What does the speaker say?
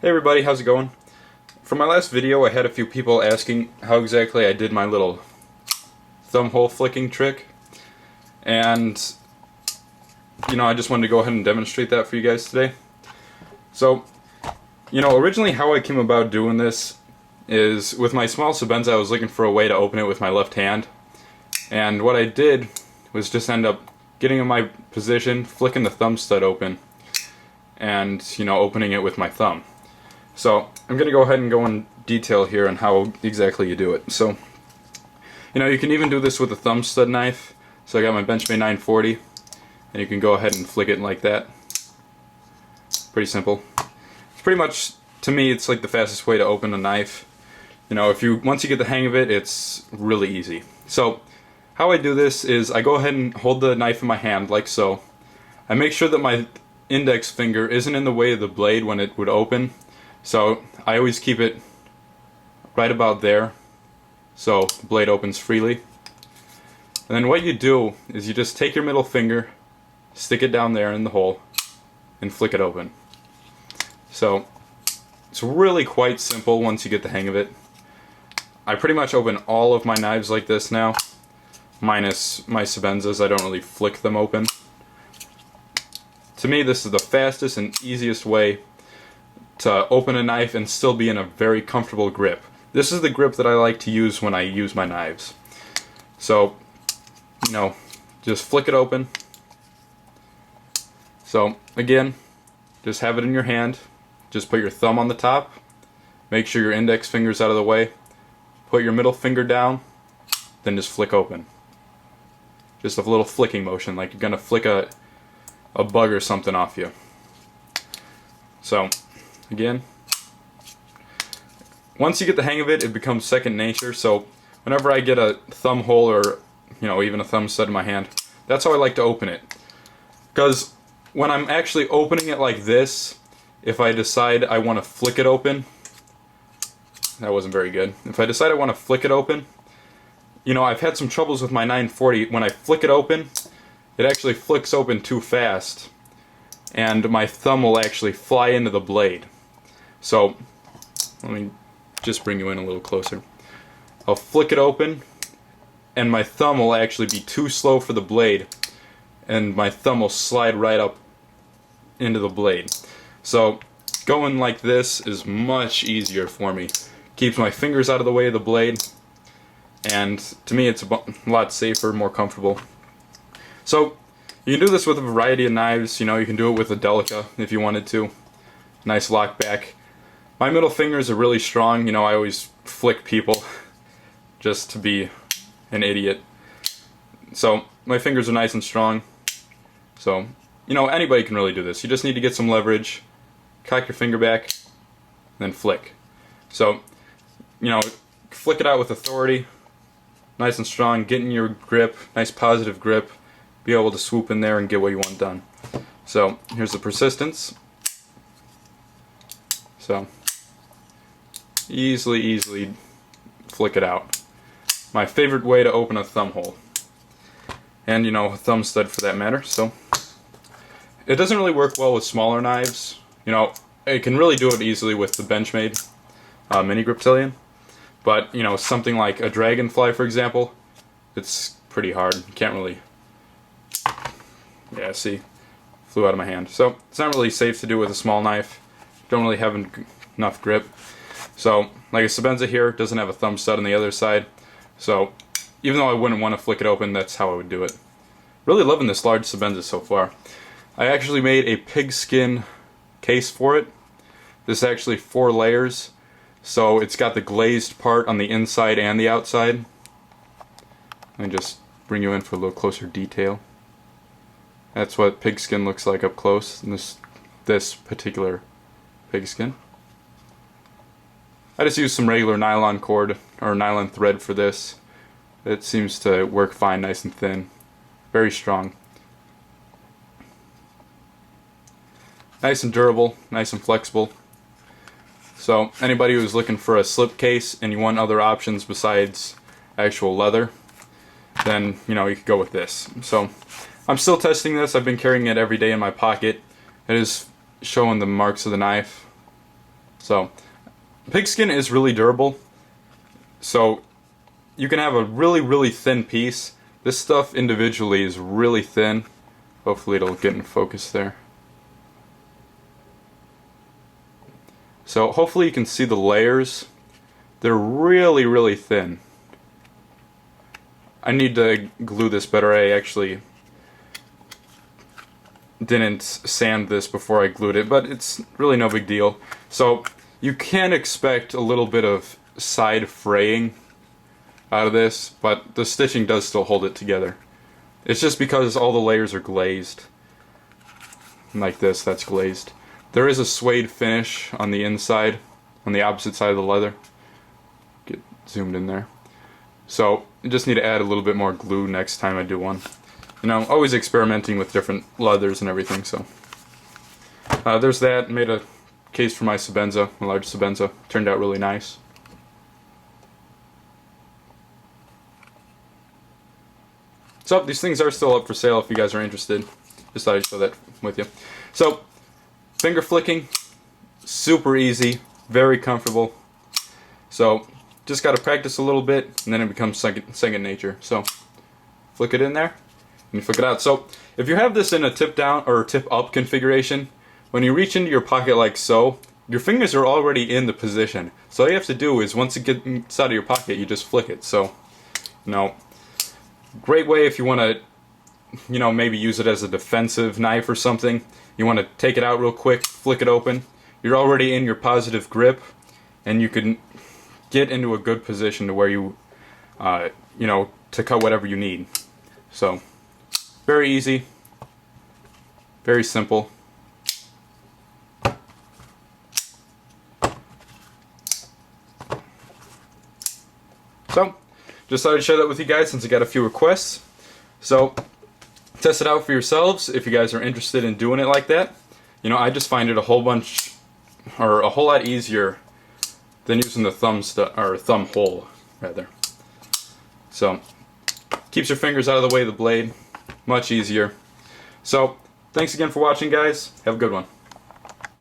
Hey everybody, how's it going? For my last video I had a few people asking how exactly I did my little thumb hole flicking trick, and I just wanted to go ahead and demonstrate that for you guys today. So, originally how I came about doing this is with my small Sebenza. I was looking for a way to open it with my left hand, and what I did was just end up getting in my position, flicking the thumb stud open, and opening it with my thumb. So I'm going to go ahead and go in detail here on how exactly you do it. So, you can even do this with a thumb stud knife. So I got my Benchmade 940, and you can go ahead and flick it like that. Pretty simple. It's pretty much, to me, it's like the fastest way to open a knife. Once you get the hang of it, it's really easy. So how I do this is I go ahead and hold the knife in my hand like so. I make sure that my index finger isn't in the way of the blade when it would open. So I always keep it right about there so the blade opens freely. And then what you do is you just take your middle finger, stick it down there in the hole, and flick it open. So it's really quite simple once you get the hang of it. I pretty much open all of my knives like this now, minus my Sebenzas. I don't really flick them open. To me, this is the fastest and easiest way to open a knife and still be in a very comfortable grip. This is the grip that I like to use when I use my knives. So, just flick it open. So, again, just have it in your hand. Just put your thumb on the top. Make sure your index finger's out of the way. Put your middle finger down. Then just flick open. Just a little flicking motion, like you're gonna flick a bug or something off you. So, again, once you get the hang of it, it becomes second nature. So whenever I get a thumb hole or even a thumb stud in my hand, that's how I like to open it. Because when I'm actually opening it like this, if I decide I want to flick it open, that wasn't very good. If I decide I want to flick it open, I've had some troubles with my 940. When I flick it open, it actually flicks open too fast, and my thumb will actually fly into the blade. So let me just bring you in a little closer. I'll flick it open, and my thumb will actually be too slow for the blade, and my thumb will slide right up into the blade. So going like this is much easier for me. Keeps my fingers out of the way of the blade, and to me it's a lot safer, more comfortable. So you can do this with a variety of knives. You can do it with a Delica if you wanted to. Nice lock back. My middle fingers are really strong. I always flick people just to be an idiot. So my fingers are nice and strong. So, anybody can really do this. You just need to get some leverage, cock your finger back, then flick. So, flick it out with authority, nice and strong, get in your grip, nice positive grip, be able to swoop in there and get what you want done. So, here's the persistence. So, easily flick it out. My favorite way to open a thumb hole. And, a thumb stud for that matter. So, it doesn't really work well with smaller knives. It can really do it easily with the Benchmade Mini Griptilian. But, something like a Dragonfly, for example, it's pretty hard. You can't really... Yeah, see? Flew out of my hand. So, it's not really safe to do with a small knife. Don't really have enough grip. So, like a Sebenza here, doesn't have a thumb stud on the other side. So, even though I wouldn't want to flick it open, that's how I would do it. Really loving this large Sebenza so far. I actually made a pigskin case for it. This is actually 4 layers. So, it's got the glazed part on the inside and the outside. Let me just bring you in for a little closer detail. That's what pigskin looks like up close in this particular pigskin. I just used some regular nylon cord or nylon thread for this. It seems to work fine, nice and thin. Very strong. Nice and durable, nice and flexible. So anybody who's looking for a slip case and you want other options besides actual leather, then you could go with this. So I'm still testing this. I've been carrying it every day in my pocket. It is showing the marks of the knife. So pigskin is really durable, so you can have a really thin piece. This stuff individually is really thin. Hopefully it'll get in focus there. So hopefully you can see the layers. They're really thin. I need to glue this better. I actually didn't sand this before I glued it, but it's really no big deal. So you can expect a little bit of side fraying out of this, but the stitching does still hold it together. It's just because all the layers are glazed. Like this, that's glazed. There is a suede finish on the inside, on the opposite side of the leather. Get zoomed in there. So you just need to add a little bit more glue next time I do one. You know, always experimenting with different leathers and everything. So there's that. Made a case for my Sebenza, a large Sebenza. Turned out really nice. So these things are still up for sale if you guys are interested. Just thought I'd show that with you. So finger flicking, super easy, very comfortable. So just got to practice a little bit, and then it becomes second nature. So flick it in there, and you flick it out. So if you have this in a tip down or tip up configuration, when you reach into your pocket like so, your fingers are already in the position. So all you have to do is once it gets out of your pocket, you just flick it. So, you know, great way if you want to, you know, maybe use it as a defensive knife or something. You want to take it out real quick, flick it open. You're already in your positive grip, and you can get into a good position to where you, you know, to cut whatever you need. So, very easy, very simple. So, just thought I'd share that with you guys since I got a few requests. So, test it out for yourselves if you guys are interested in doing it like that. You know, I just find it a whole lot easier than using the thumb hole, rather. So, keeps your fingers out of the way of the blade. Much easier. So, thanks again for watching, guys. Have a good one.